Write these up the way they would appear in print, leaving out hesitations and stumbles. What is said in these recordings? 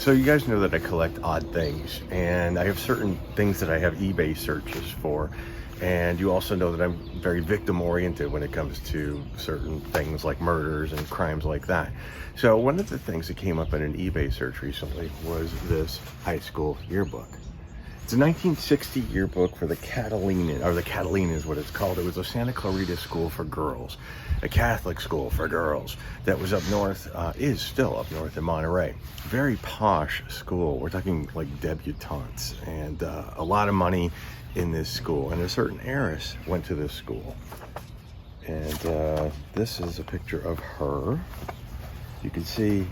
So you guys know that I collect odd things, and I have certain things that I have eBay searches for. And you also know that I'm very victim oriented when it comes to certain things like murders and crimes like that. So one of the things that came up in an eBay search recently was this high school yearbook. It's a 1960 yearbook for the Catalina, or the Catalina is what it's called. It was a Santa Clarita school for girls, a Catholic school for girls that was up north, is still up north in Monterey. Very posh school. We're talking like debutantes, and a lot of money in this school. And a certain heiress went to this school. And this is a picture of her. You can see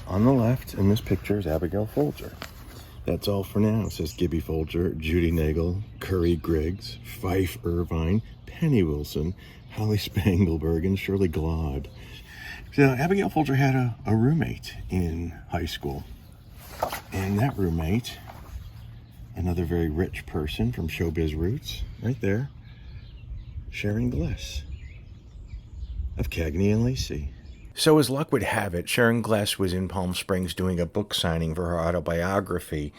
on the left in this picture is Abigail Folger. That's all for now. It says Gibby Folger, Judy Nagel, Curry Griggs, Fife Irvine, Penny Wilson, Holly Spangleberg, and Shirley Glod. So Abigail Folger had a roommate in high school. And that roommate, another very rich person from showbiz roots, right there, Sharon Gless of Cagney and Lacey. So as luck would have it, Sharon Gless was in Palm Springs doing a book signing for her autobiography.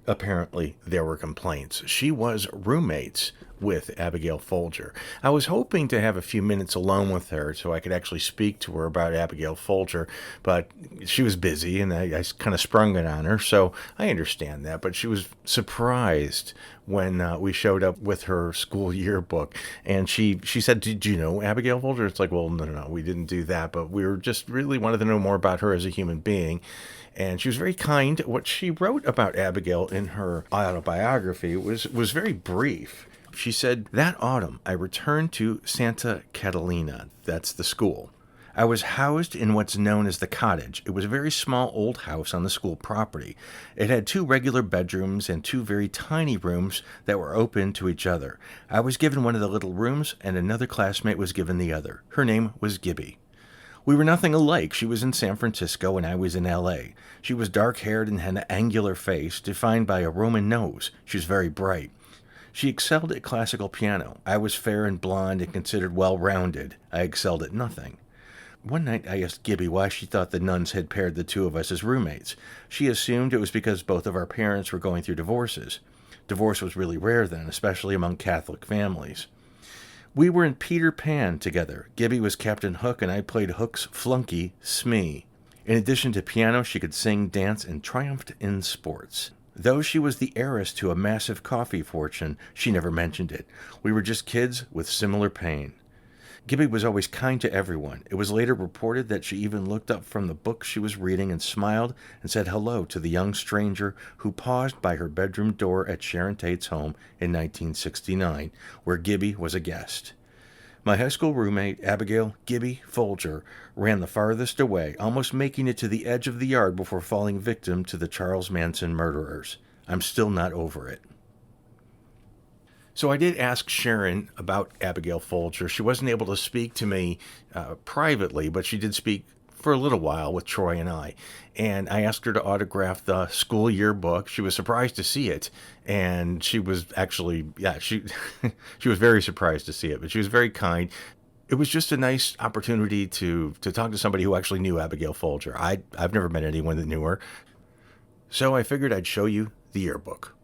Apparently, there were complaints. She was roommates with Abigail Folger. I was hoping to have a few minutes alone with her so I could actually speak to her about Abigail Folger, but she was busy and I kind of sprung it on her, so I understand that. But she was surprised when we showed up with her school yearbook, and she said, "Did you know Abigail Folger?" It's like, well, no, we didn't do that, but we were just really wanted to know more about her as a human being. And she was very kind. What she wrote about Abigail in her autobiography was very brief. She said, "That autumn, I returned to Santa Catalina." That's the school. "I was housed in what's known as the cottage. It was a very small old house on the school property. It had 2 regular bedrooms and 2 very tiny rooms that were open to each other. I was given one of the little rooms, and another classmate was given the other. Her name was Gibby. We were nothing alike. She was in San Francisco and I was in L.A. She was dark-haired and had an angular face, defined by a Roman nose. She was very bright. She excelled at classical piano. I was fair and blonde and considered well-rounded. I excelled at nothing. One night I asked Gibby why she thought the nuns had paired the 2 of us as roommates. She assumed it was because both of our parents were going through divorces. Divorce was really rare then, especially among Catholic families. We were in Peter Pan together. Gibby was Captain Hook, and I played Hook's flunky, Smee. In addition to piano, she could sing, dance, and triumphed in sports. Though she was the heiress to a massive coffee fortune, she never mentioned it. We were just kids with similar pain. Gibby was always kind to everyone. It was later reported that she even looked up from the book she was reading and smiled and said hello to the young stranger who paused by her bedroom door at Sharon Tate's home in 1969, where Gibby was a guest. My high school roommate, Abigail Gibby Folger, ran the farthest away, almost making it to the edge of the yard before falling victim to the Charles Manson murderers. I'm still not over it. So I did ask Sharon about Abigail Folger. She wasn't able to speak to me privately, but she did speak for a little while with Troy and I. And I asked her to autograph the school yearbook. She was surprised to see it. And she was actually, she was very surprised to see it, but she was very kind. It was just a nice opportunity to talk to somebody who actually knew Abigail Folger. I've never met anyone that knew her. So I figured I'd show you the yearbook.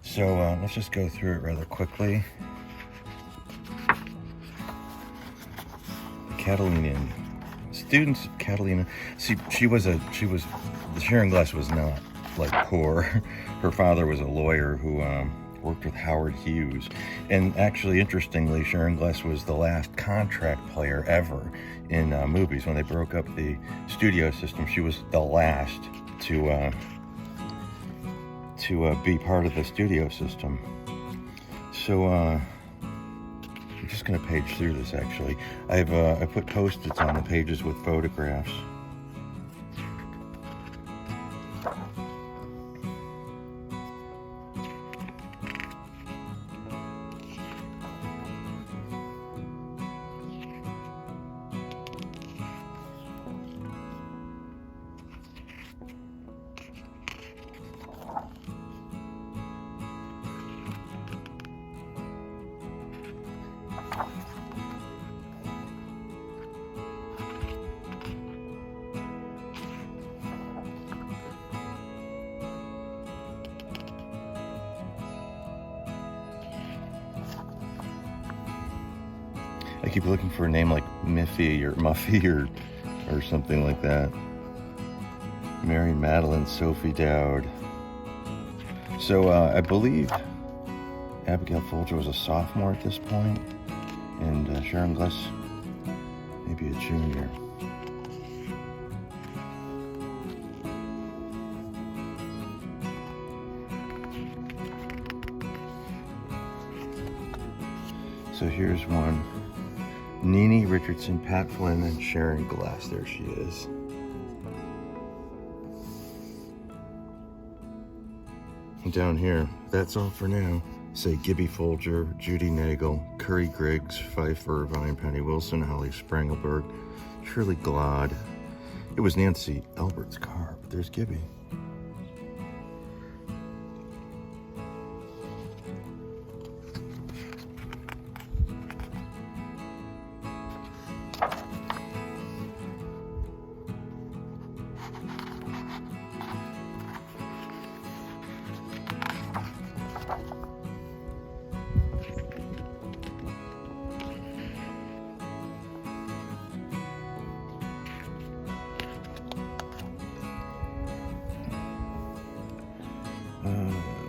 So let's just go through it rather quickly. Catalina. Students of Catalina. See, Sharon Gless was not like poor. Her father was a lawyer who worked with Howard Hughes. And actually, interestingly, Sharon Gless was the last contract player ever in movies. When they broke up the studio system, she was the last to be part of the studio system. So I'm just going to page through this. Actually, I put post-its on the pages with photographs. I keep looking for a name like Miffy or Muffy or something like that. Mary Madeline Sophie Dowd. So I believe Abigail Folger was a sophomore at this point, and Sharon Gless maybe a junior. So here's one. Nene Richardson, Pat Flynn, and Sharon Gless. There she is. And down here, that's all for now. Say Gibby Folger, Judy Nagel, Curry Griggs, Fife Irvine, Penny Wilson, Holly Sprangelberg, Shirley Glod. It was Nancy Albert's car, but there's Gibby.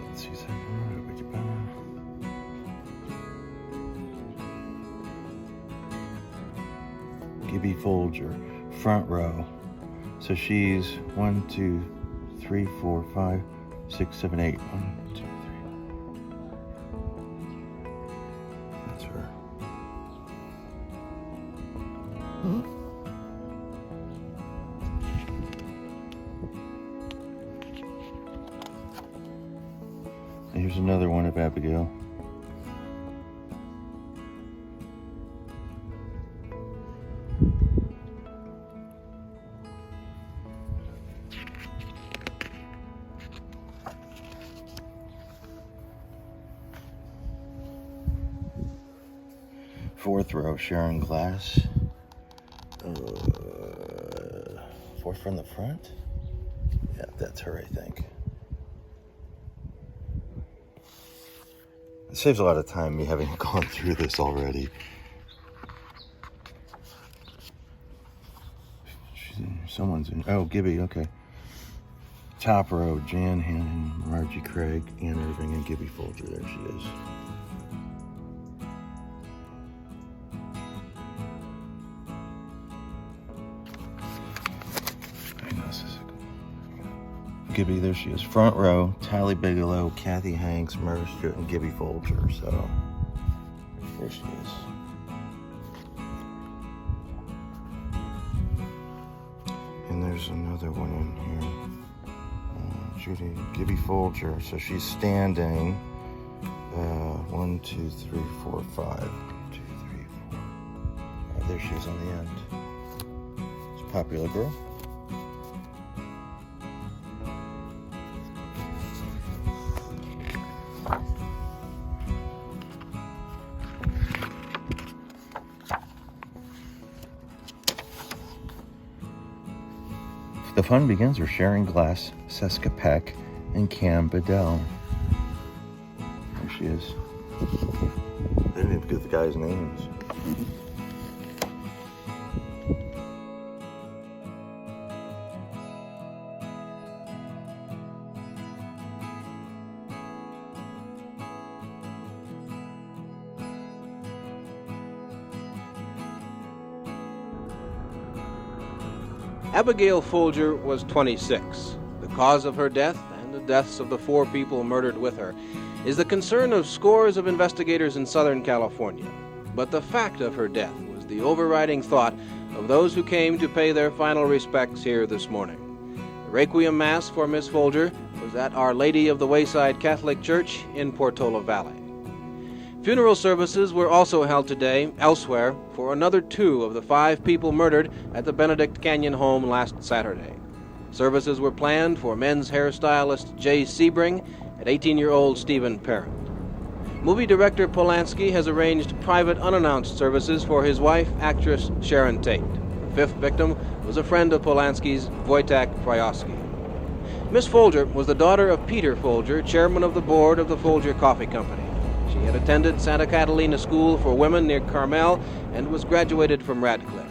Let's see, Gibby Folger, front row. So she's 1, 2, 3, 4, 5, 6, 7, 8. 1, 2, 3. That's her. And here's another one of Abigail. Fourth row, Sharon Gless. Fourth from the front? Yeah, that's her, I think. It saves a lot of time, me having gone through this already. Someone's in. Oh, Gibby, okay. Top row, Jan Hannon, Margie Craig, Ann Irving, and Gibby Folger. There she is. Gibby, there she is. Front row, Tally Bigelow, Kathy Hanks, Murray Stewart, and Gibby Folger. So, there she is. And there's another one in here. Judy, Gibby Folger. So she's standing. 1, 2, 3, 4, 5. 1, 2, 3, 4. Oh, there she is on the end. It's a popular girl. The fun begins with Sharon Gless, Seska Peck, and Cam Bedell. There she is. They didn't even get the guys' names. Abigail Folger was 26. The cause of her death, and the deaths of the 4 people murdered with her, is the concern of scores of investigators in Southern California. But the fact of her death was the overriding thought of those who came to pay their final respects here this morning. The Requiem Mass for Miss Folger was at Our Lady of the Wayside Catholic Church in Portola Valley. Funeral services were also held today elsewhere for another 2 of the 5 people murdered at the Benedict Canyon home last Saturday. Services were planned for men's hairstylist Jay Sebring and 18-year-old Stephen Parent. Movie director Polanski has arranged private unannounced services for his wife, actress Sharon Tate. The 5th victim was a friend of Polanski's, Wojtek Krajewski. Miss Folger was the daughter of Peter Folger, chairman of the board of the Folger Coffee Company. She He had attended Santa Catalina School for Women near Carmel and was graduated from Radcliffe.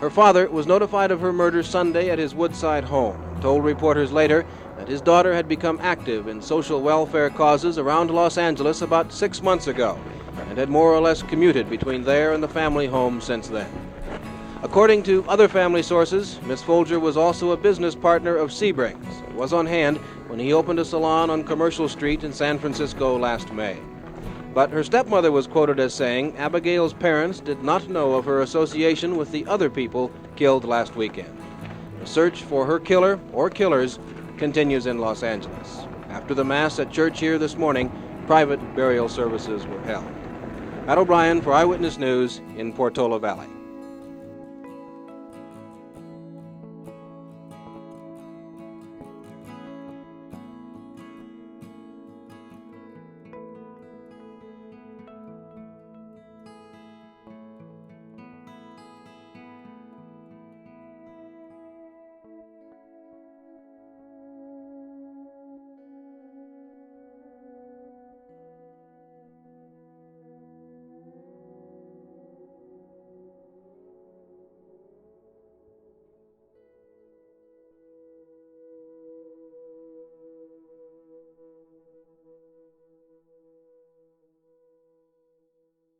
Her father was notified of her murder Sunday at his Woodside home and told reporters later that his daughter had become active in social welfare causes around Los Angeles about 6 months ago and had more or less commuted between there and the family home since then. According to other family sources, Miss Folger was also a business partner of Sebring's and was on hand when he opened a salon on Commercial Street in San Francisco last May. But her stepmother was quoted as saying Abigail's parents did not know of her association with the other people killed last weekend. The search for her killer or killers continues in Los Angeles. After the Mass at church here this morning, private burial services were held. Matt O'Brien for Eyewitness News in Portola Valley.